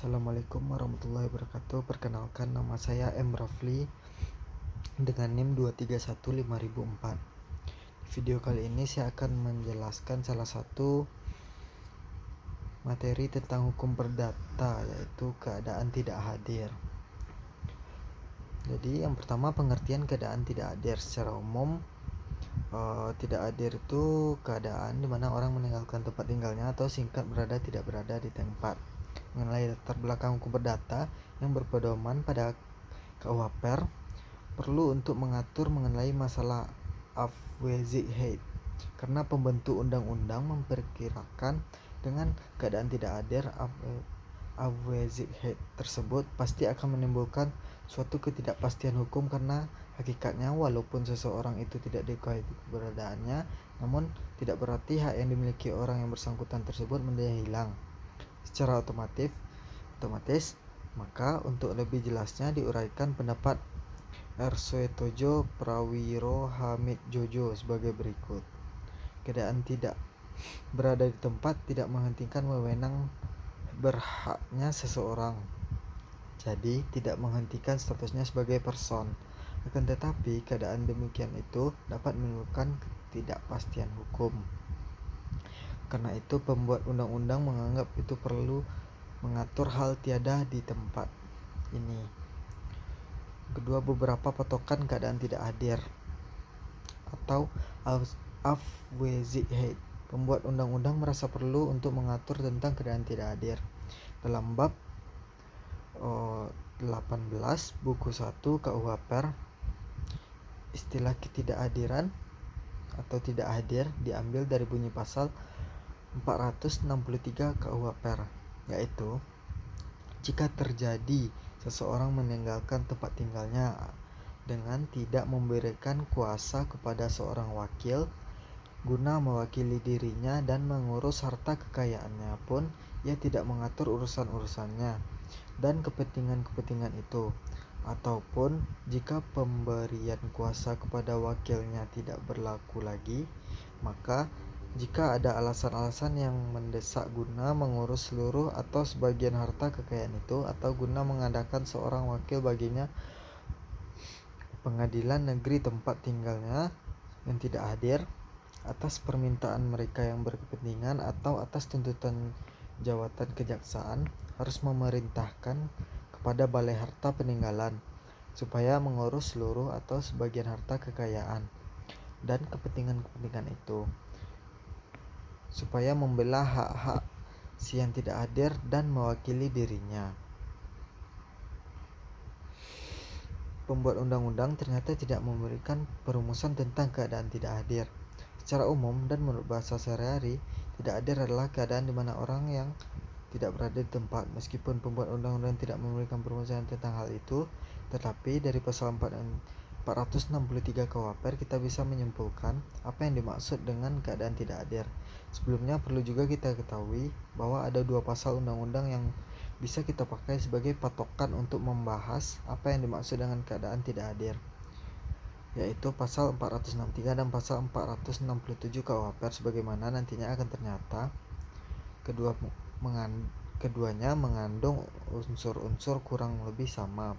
Assalamualaikum warahmatullahi wabarakatuh. Perkenalkan, nama saya M. Rafli dengan NIM 2315004. Di video kali ini saya akan menjelaskan salah satu materi tentang hukum perdata, yaitu keadaan tidak hadir. Jadi yang pertama, pengertian keadaan tidak hadir. Secara umum, tidak hadir itu keadaan di mana orang meninggalkan tempat tinggalnya atau singkat berada tidak berada di tempat. Mengenai latar belakang hukum perdata yang berpedoman pada KUHP perlu untuk mengatur mengenai masalah afwezigheid, karena pembentuk undang-undang memperkirakan dengan keadaan tidak hadir afwezigheid tersebut pasti akan menimbulkan suatu ketidakpastian hukum, karena hakikatnya walaupun seseorang itu tidak diketahui keberadaannya, namun tidak berarti hak yang dimiliki orang yang bersangkutan tersebut menjadi hilang secara otomatis. Maka untuk lebih jelasnya diuraikan pendapat R. Suetojo Prawiro Hamid Jojo sebagai berikut. Keadaan tidak berada di tempat tidak menghentikan wewenang berhaknya seseorang, jadi tidak menghentikan statusnya sebagai person. Akan tetapi keadaan demikian itu dapat menimbulkan ketidakpastian hukum. Karena itu pembuat undang-undang menganggap itu perlu mengatur hal tiada di tempat ini. Kedua, beberapa patokan keadaan tidak hadir atau afwezigheid. Pembuat undang-undang merasa perlu untuk mengatur tentang keadaan tidak hadir. Dalam bab 18 buku 1 KUHP, istilah ketidakhadiran atau tidak hadir diambil dari bunyi pasal 463 KUHP, yaitu jika terjadi seseorang meninggalkan tempat tinggalnya dengan tidak memberikan kuasa kepada seorang wakil guna mewakili dirinya dan mengurus harta kekayaannya pun, ia tidak mengatur urusan-urusannya dan kepentingan-kepentingan itu, ataupun jika pemberian kuasa kepada wakilnya tidak berlaku lagi, maka jika ada alasan-alasan yang mendesak guna mengurus seluruh atau sebagian harta kekayaan itu, atau guna mengadakan seorang wakil baginya, pengadilan negeri tempat tinggalnya yang tidak hadir atas permintaan mereka yang berkepentingan atau atas tuntutan jawatan kejaksaan harus memerintahkan kepada balai harta peninggalan supaya mengurus seluruh atau sebagian harta kekayaan dan kepentingan-kepentingan itu, supaya membela hak-hak si yang tidak hadir dan mewakili dirinya. Pembuat undang-undang ternyata tidak memberikan perumusan tentang keadaan tidak hadir. Secara umum dan menurut bahasa sehari-hari, tidak hadir adalah keadaan di mana orang yang tidak berada di tempat. Meskipun pembuat undang-undang tidak memberikan perumusan tentang hal itu, tetapi dari pasal 463 KUHP kita bisa menyimpulkan apa yang dimaksud dengan keadaan tidak hadir. Sebelumnya perlu juga kita ketahui bahwa ada dua pasal undang-undang yang bisa kita pakai sebagai patokan untuk membahas apa yang dimaksud dengan keadaan tidak hadir, yaitu pasal 463 dan pasal 467 KUHP sebagaimana nantinya akan ternyata. Keduanya mengandung unsur-unsur kurang lebih sama.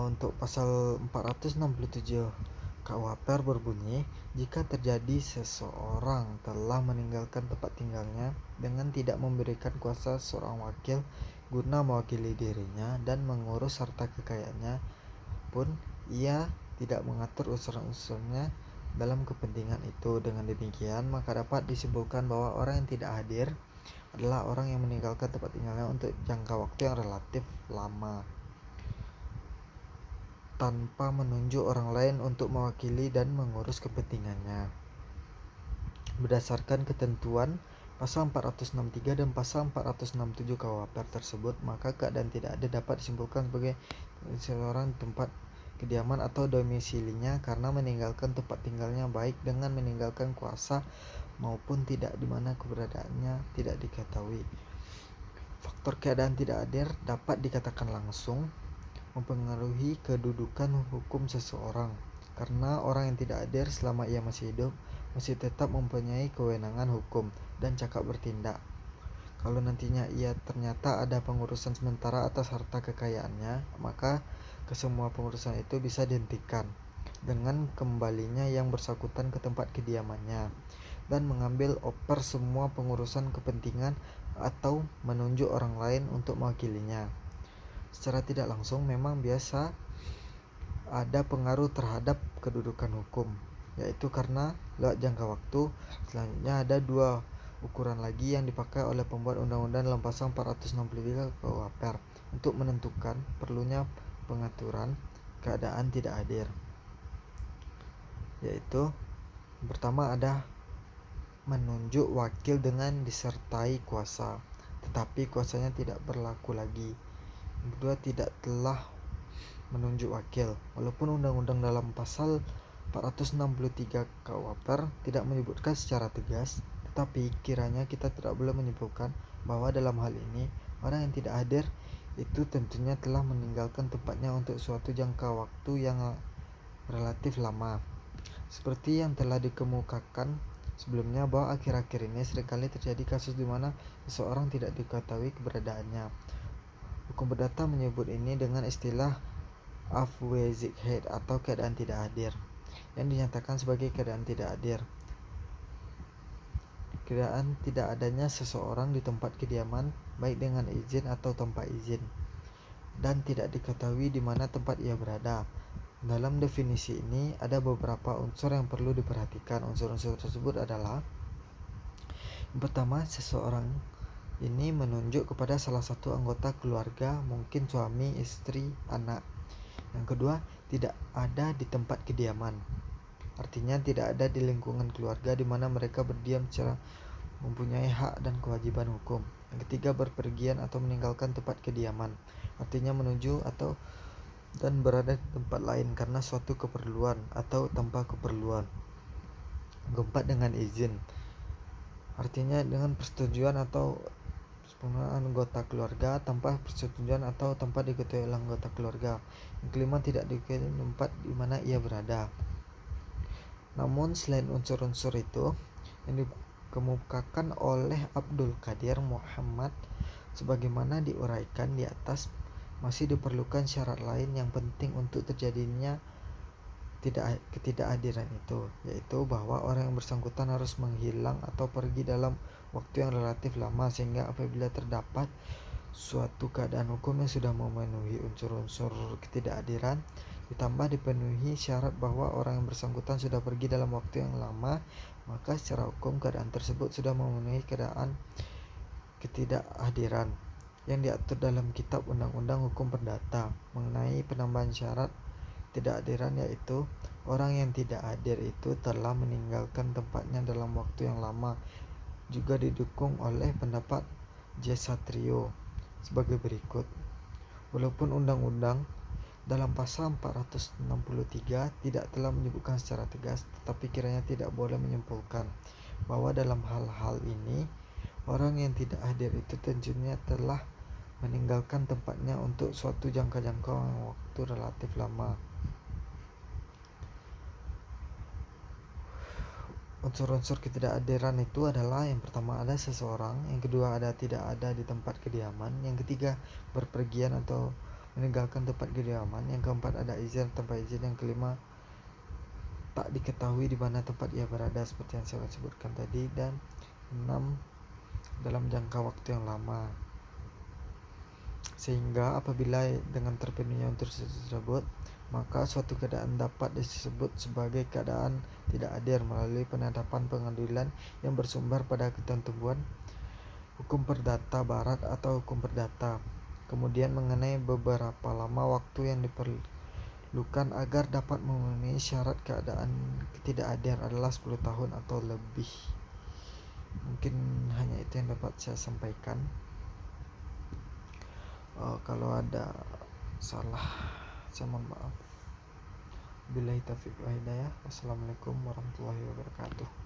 Untuk pasal 467 KUHP berbunyi, jika terjadi seseorang telah meninggalkan tempat tinggalnya dengan tidak memberikan kuasa seorang wakil guna mewakili dirinya dan mengurus harta kekayaannya pun, ia tidak mengatur unsur-unsurnya dalam kepentingan itu. Dengan demikian, maka dapat disimpulkan bahwa orang yang tidak hadir adalah orang yang meninggalkan tempat tinggalnya untuk jangka waktu yang relatif lama tanpa menunjuk orang lain untuk mewakili dan mengurus kepentingannya. Berdasarkan ketentuan pasal 463 dan pasal 467 KUHP tersebut, maka keadaan tidak ada dapat disimpulkan sebagai seseorang tempat kediaman atau domisilinya karena meninggalkan tempat tinggalnya baik dengan meninggalkan kuasa maupun tidak, di mana keberadaannya tidak diketahui. Faktor keadaan tidak hadir dapat dikatakan langsung mempengaruhi kedudukan hukum seseorang karena orang yang tidak hadir selama ia masih hidup masih tetap mempunyai kewenangan hukum dan cakap bertindak. Kalau nantinya ia ternyata ada pengurusan sementara atas harta kekayaannya, maka kesemua pengurusan itu bisa dihentikan dengan kembalinya yang bersangkutan ke tempat kediamannya dan mengambil oper semua pengurusan kepentingan atau menunjuk orang lain untuk mewakilinya. Secara tidak langsung memang biasa ada pengaruh terhadap kedudukan hukum, yaitu karena lewat jangka waktu. Selanjutnya ada dua ukuran lagi yang dipakai oleh pembuat undang-undang dalam pasal 463 KUHP untuk menentukan perlunya pengaturan keadaan tidak hadir, yaitu pertama ada menunjuk wakil dengan disertai kuasa tetapi kuasanya tidak berlaku lagi. Yang kedua, tidak telah menunjuk wakil. Walaupun undang-undang dalam pasal 463 KUHP tidak menyebutkan secara tegas, tetapi kiranya kita tidak boleh menyebutkan bahwa dalam hal ini orang yang tidak hadir itu tentunya telah meninggalkan tempatnya untuk suatu jangka waktu yang relatif lama. Seperti yang telah dikemukakan sebelumnya bahwa akhir-akhir ini seringkali terjadi kasus di mana seseorang tidak diketahui keberadaannya. Hukum perdata menyebut ini dengan istilah Afwezigheid atau keadaan tidak hadir, yang dinyatakan sebagai keadaan tidak hadir. Keadaan tidak adanya seseorang di tempat kediaman baik dengan izin atau tanpa izin dan tidak diketahui di mana tempat ia berada. Dalam definisi ini ada beberapa unsur yang perlu diperhatikan. Unsur-unsur tersebut adalah: yang pertama, seseorang ini menunjuk kepada salah satu anggota keluarga, mungkin suami, istri, anak. Yang kedua, tidak ada di tempat kediaman. Artinya tidak ada di lingkungan keluarga di mana mereka berdiam secara mempunyai hak dan kewajiban hukum. Yang ketiga, berpergian atau meninggalkan tempat kediaman. Artinya menuju atau dan berada di tempat lain karena suatu keperluan atau tanpa keperluan. Keempat, dengan izin. Artinya dengan persetujuan atau anggota keluarga, tanpa persetujuan atau tanpa diketahui oleh anggota keluarga. Yang kelima, tidak diketahui tempat di mana ia berada. Namun selain unsur-unsur itu yang dikemukakan oleh Abdul Qadir Muhammad sebagaimana diuraikan di atas, masih diperlukan syarat lain yang penting untuk terjadinya ketidakhadiran itu, yaitu bahwa orang yang bersangkutan harus menghilang atau pergi dalam waktu yang relatif lama, sehingga apabila terdapat suatu keadaan hukum yang sudah memenuhi unsur-unsur ketidakhadiran ditambah dipenuhi syarat bahwa orang yang bersangkutan sudah pergi dalam waktu yang lama, maka secara hukum keadaan tersebut sudah memenuhi keadaan ketidakhadiran yang diatur dalam Kitab Undang-Undang Hukum Perdata mengenai penambahan syarat ketidakhadiran, yaitu orang yang tidak hadir itu telah meninggalkan tempatnya dalam waktu yang lama. Juga didukung oleh pendapat J. Satrio sebagai berikut. Walaupun undang-undang dalam pasal 463 tidak telah menyebutkan secara tegas, tetapi kiranya tidak boleh menyimpulkan bahwa dalam hal-hal ini orang yang tidak hadir itu tentunya telah meninggalkan tempatnya untuk suatu jangka waktu relatif lama. Unsur-unsur ketidakhadiran itu adalah: yang pertama ada seseorang, yang kedua ada tidak ada di tempat kediaman, yang ketiga berpergian atau meninggalkan tempat kediaman, yang keempat ada izin tanpa izin, yang kelima tak diketahui di mana tempat ia berada seperti yang saya sebutkan tadi, dan 6 dalam jangka waktu yang lama. Sehingga apabila dengan terpenuhnya unsur tersebut, maka suatu keadaan dapat disebut sebagai keadaan tidak hadir melalui penetapan pengadilan yang bersumber pada ketentuan hukum perdata barat atau hukum perdata. Kemudian mengenai beberapa lama waktu yang diperlukan agar dapat memenuhi syarat keadaan tidak hadir adalah 10 tahun atau lebih. Mungkin hanya itu yang dapat saya sampaikan. Kalau ada salah saya mohon maaf. Billahi taufiq wal hidayah. Wassalamualaikum warahmatullahi wabarakatuh.